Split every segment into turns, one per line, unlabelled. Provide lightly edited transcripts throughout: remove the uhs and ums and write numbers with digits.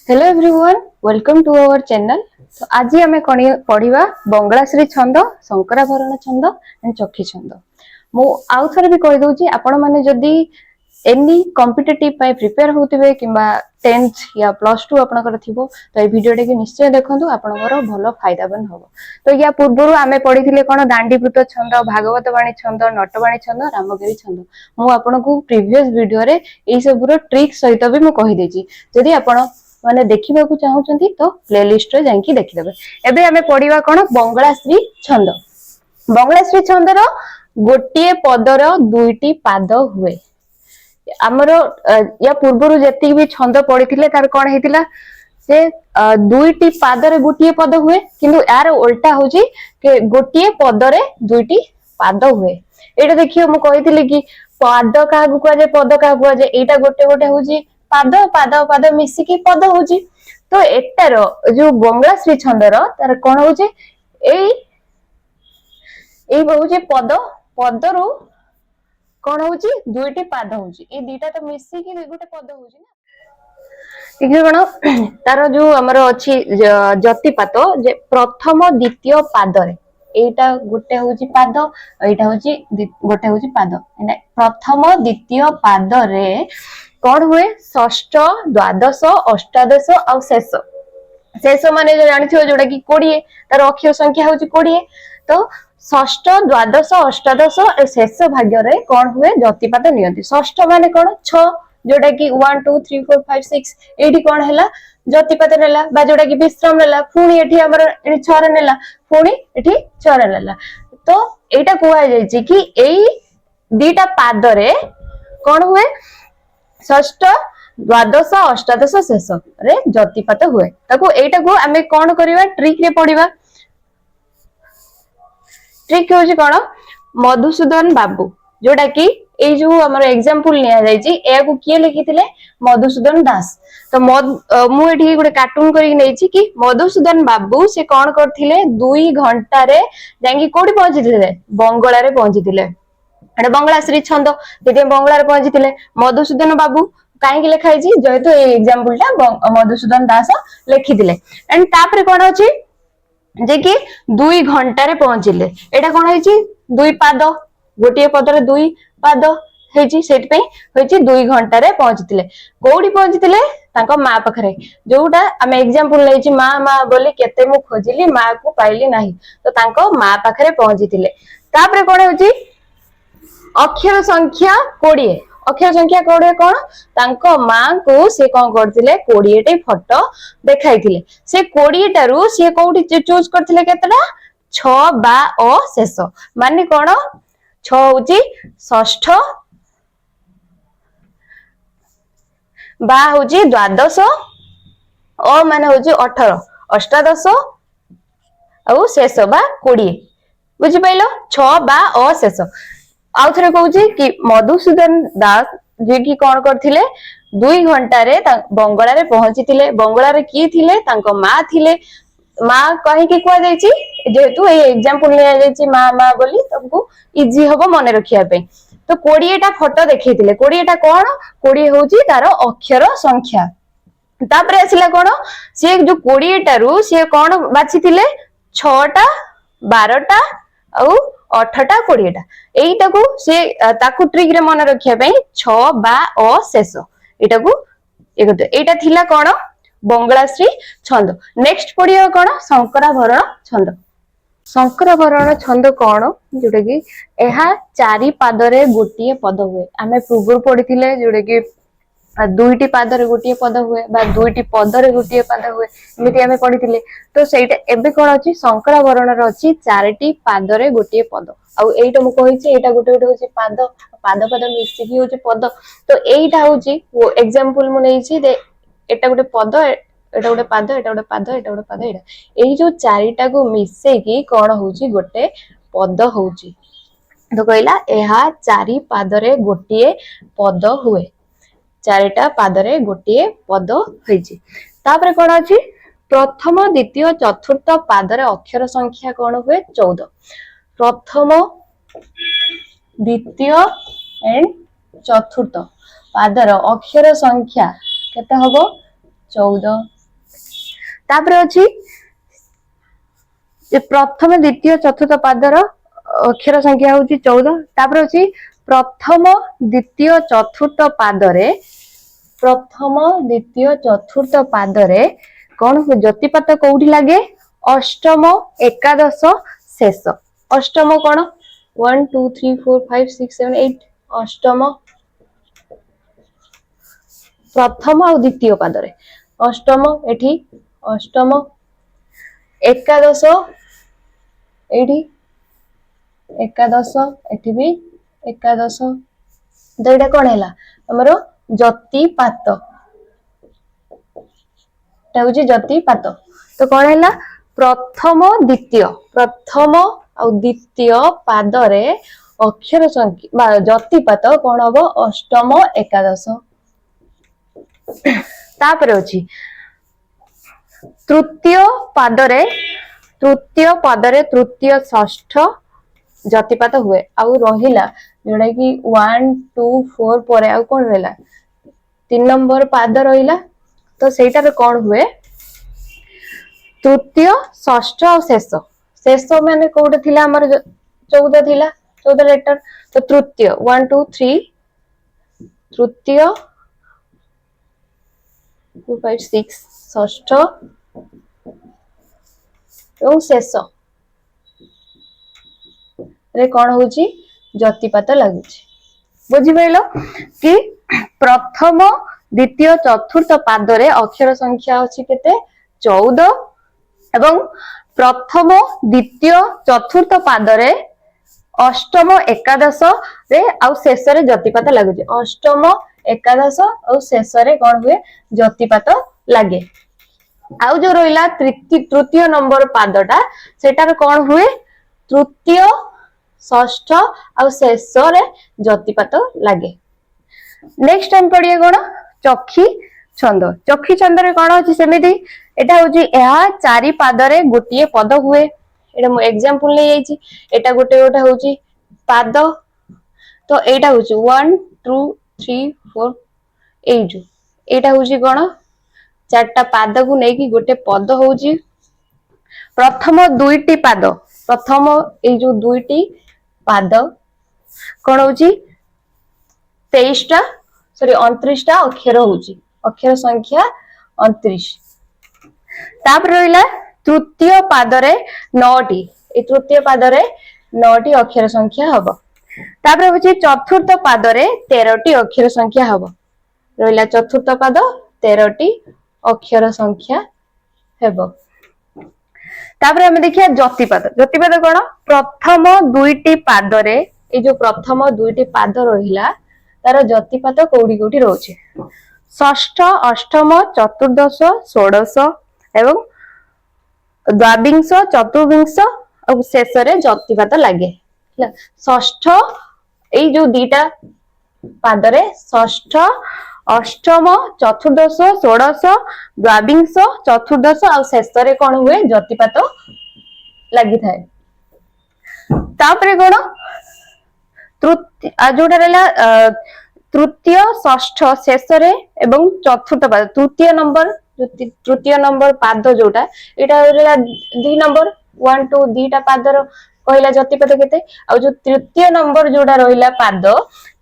Hello everyone welcome to our channel. तो आज आम पढ़ा बंगलाश्री छंद शंकराभरण छंद एंड चक्षी छंद। मु आउ थे भी कही दूसरी आपण मैंने जदि एनी कॉम्पिटिटिव प्रिपेयर होते कि 10th या +2 आपंकर थी तो ये वीडियो टे निश्चय देखूँ आपंकर भल फायदावान हम। तो या पूर्व आम पढ़ी कौन दांडीपृत छंद भागवत वाणी छंद नटवाणी छंद रामगिरी छंद मु आपन को प्रीवियस वीडियो रे यही सब ट्रिक सहित भी मुझे कहीदेची। जदि आपण माने देखिबा को चाहउचंती तो प्लेलिस्ट रे जांकी देखिदेबे। एबे हमें पढ़िबा कोन बंगलाश्री छंद। बंगलाश्री छंदर गोटिए पदर दुईटी पाद हुए। हमर या पूर्वरु जेति भी छंद पढ़िथिले तार कोन हेतिला से दुईटी पादरे गोटिए पद हुए किंतु यार उल्टा होची के गोटिए पदरे दुईटी पाद हुए। एटा देखियो मु कहिथिले कि पाद का गुआ जे पद का गुआ जे एटा गोटे गोटे होची पाद पाद पाद मिसिकी पद होची। तो एटार जो बंगलाश्री छंदर तार कोन होची एई होची पद पदरु कोन होची दुईटी पाद होची ए दुईटा तो मिसिकी गोटे पद होची ना। ठीक कोन तार जो हमर अछि जतिपात जे प्रथम द्वितीय पादरे एटा गोटे होची पाद एटा होची गोटे होची पाद प्रथम द्वितीय पादरे कौन हुए षष्ठ द्वादश अष्टादश और शेष शेष माने जानी जोटा कि 20 तार अक्षर संख्या होची 20। तो षष्ठ द्वादश अष्टादश शेष भाग्य रे कौन हुए जतिपात नियंती। षष्ठ माने कौन 6 जोटा कि 1 2 3 4 5 6 एठी कौन हैला जतिपात नेला बा जोटा कि विश्राम नेला पुणी एठी हमर 6 रे नेला पुणी एठी 6 रे नेला। तो एटा कुआ जायछि कि एई दीटा पाद रे कौन हुए षष्ठ द्वादश अष्टादश शेष रे जतिपात हुए। ताको एटा को हमें कौन करिवा ट्रिक रे पढ़िबा। ट्रिक होची कौन मधुसूदन बाबू जोटा कि ए जो हमर एग्जांपल निया जायछि ए को किए लिखिथिले मधुसूदन दास। तो मु एठी गोटे कार्टून करी नेछि कि मधुसूदन बाबू से कौन करथिले 2 घंटा रे जांगी कोडी पहुंचिथिले बंगला रे पहुंचिथिले। एटा बंगलाश्री छंद जेते बंगला रे पहुंचिथिले मधुसूदन बाबू काहे लिखा है जेहेतु ए एग्जांपल टा मधुसूदन दास लिखिथिले। एंड तापर कोन अछि जे कि 2 घंटा रे पहुंचिले एटा कोन होइछि 2 पाद गोटिए पदरे 2 पाद हेछि सेट पई होइछि 2 घंटा रे पहुंचिथिले। कोडी पहुंचिथिले तांको मां पखरे जोटा हम एग्जांपल लेछि मां मां बोली केते मु खोजिली मां को पाइली नाही तो तांको मां पखरे पहुंचिथिले। तापर कोन होइछि अक्षर संख्या 20 अक्षर संख्या 20 कौन तांको मां को से कौन करथिले 20 टे फोटो देखाइथिले। से 20 टारु से कोठी चूज करथिले केतला 6 बा ओ शेष माने कौन 6 होची षष्ठ बा होची द्वादश ओ माने होची 18 अष्टादश और शेष बा 20 बुझि पाइलो 6 बा ओ शेष। आउ थरे कहूची कि मधुसूदन दास जे कि कौन करथिले 2 घंटा रे बंगला रे पहुंचिथिले। बंगला रे की थिले तांको मां थिले मां कहि कि कुआ जायछि जेहेतु ए एग्जांपल ले जायछि मां मां बोली तुमको इजी हबो मने रखिया पे। तो 20 टा फोटो देखैथिले 20 टा कोन 20 होची तारो अक्षर संख्या। तापर आसिला कोन से जो 20 टारु से कोन बाछिथिले 6 टा 12 टा और 8 टा 20 टा एटा को से ताकू ट्रिक रे मन रखिया पे 6 बा ओ शेष एटा को एटा थिला कोन बंगलाश्री छंद। नेक्स्ट पढ़िया कोन शंकराभरण छंद। शंकराभरण छंद कोन जोटा कि एहा 4 पादरे गोटिए पद हुए। आमे पूर्व पढ़िथिले जोटा कि 2टी पादरे गोटिए पद हुए बा 2टी पदरे गोटिए पद हुए एमिति आमे पढ़िथिले। तो सेटा एबे कोन अछि शंकराभरण र अछि 4टी पादरे गोटिए पद आ एटा मु कहिछि एटा गोटे गोटे होछि पाद पाद पाद मिसिकी होछि पद। तो एटा होछि एग्जांपल मु नेछि दे एटा गोटे पद एटा गोटे पाद एटा गोटे पाद एटा गोटे पाद एटा एई जो 4टा को मिसे की कोन होछि गोटे पद होछि। तो कहला एहा 4 पादरे गोटिए पद हुए 4टा पादरे गोटिए पद होइछि। तापर कोन अछि प्रथम द्वितीय चतुर्थ पादरे अक्षर संख्या कोन हुए 14। प्रथम द्वितीय एंड चतुर्थ पादर अक्षर संख्या केते हबो 14 तापर अछि प्रथम द्वितीय चतुर्थ पादर अक्षर संख्या होची 14। तापर अछि प्रथम द्वितीय चतुर्थ पादरे प्रथम द्वितीय चतुर्थ पादरे कौन ज्योतिपात कोउठी लागे अष्टम एकादश शेष अष्टम कौन 1 2 3 4 5 6 7 8 अष्टम प्रथम और द्वितीय पादरे अष्टम एठी अष्टम एकादश एठी एकादश एठी भी एकादश तो एटा कौन है हमर ज्योतिपात ज्योतिपात तो कौन है प्रथम और द्वितीय पादरे अक्षर संख्या ज्योतिपात कौन हम अष्टम एकादश तापर अछि तृतीय तृतीय षष्ठ ज्योतिपात हुए आउ रहिला जोड़ा कि 1 2 4 पर आउ कौन रहिला 3 नंबर पाद रहिला तो सेटार कौन हुए तृतीय षष्ठ और शेष शेष माने कोउटे थिला हमर 14 थिला 14 लेटर तो तृतीय 1 2 3 तृतीय 2 5 6 षष्ठ और शेष रे कौन होची ज्योतिपात लागुची बुझी पाइलो कि प्रथम द्वितीय चतुर्थ पादरे अक्षर संख्या अछि केते 14 एवं प्रथम द्वितीय चतुर्थ पादरे अष्टम एकादश रे आउ शेष रे ज्योतिपात लागुची अष्टम एकादश और शेष रे कौन हुए ज्योतिपात लागे आउ जो रहिला तृतीय नंबर पादटा सेटार कौन हुए तृतीय षष्ठ और शेष रे ज्योतिपात लागे नेक्स्ट टाइम पढ़िए कौन चक्षी छंद रे कौन अछि सेमिति एटा होची एहा चारि पादरे गोटिए पद हुए एटा मु एग्जांपल ले जाईची एटा गोटे होची पाद तो एटा होची 1 2 3 4 8 एटा होची कौन चारटा पाद को नेकी गोटे पद होची प्रथम दुईटी पाद प्रथम ए जो दुईटी पाद कौन होची 23 टा सॉरी 29 टा अक्षर होची अक्षर संख्या 29 तापर रहिला तृतीय पादरे 9 टी ए तृतीय पादरे 9 टी अक्षर संख्या हबो तापर होची चतुर्थ पादरे 13 टी अक्षर संख्या हबो रहिला चतुर्थ पाद 13 टी अक्षर संख्या हेबो तापर हम देखिया ज्योतिपात कौन प्रथम दुईटी पादरे ए जो प्रथम दुईटी पाद रहिला तार ज्योतिपात कोउडी कोउडी रहउची षष्ठ अष्टम चतुर्दश षोडश एवं द्वाविंश चतुर्विंश और शेष रे ज्योतिपात लागे षष्ठ ए जो दीटा पादरे षष्ठ अष्टम चतुर्दश षोडश द्वाविंश चतुर्दश और शेष रे कौन हुए ज्योतिपात लगी थाए तापरे कौन जोटा रहा तृतीय षष्ठ शेष रे एवं चतुर्थ पाद तृतीय नंबर पाद जोटा एटा 2 नंबर 1 2 दीटा पादर कहला ज्योतिपात केते आ जो तृतीय नंबर जोटा रहिला पाद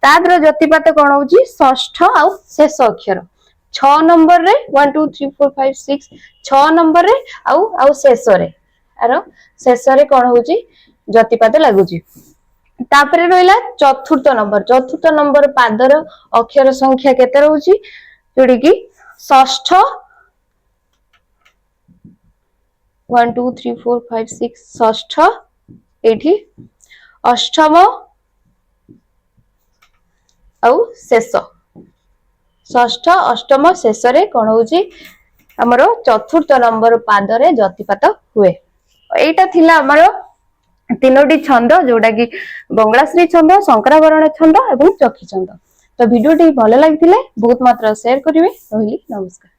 तादर ज्योतिपात कौन होची षष्ठ आ शेष अक्षर 6 नंबर रे 1 2 3 4 5 6 6 नंबर रे आ शेष रे आरो शेष रे कौन होची ज्योतिपात लागुची तापरे रहिला चतुर्थ नंबर पादर अक्षर संख्या केते रहउची जोडी की षष्ठ 1 2 3 4 5 6 षष्ठ एठी अष्टम औ शेष षष्ठ अष्टम शेष रे कोन होची हमरो चतुर्थ नंबर पादरे ज्योतिपात हुए एटा थिला हमरो तीनोटी छंद जोटा कि बंगलाश्री छंद शंकराभरण छंद एवं चक्षी छंद तो वीडियो टी भल लगी बहुत मात्रा शेयर करेंगे रही नमस्कार।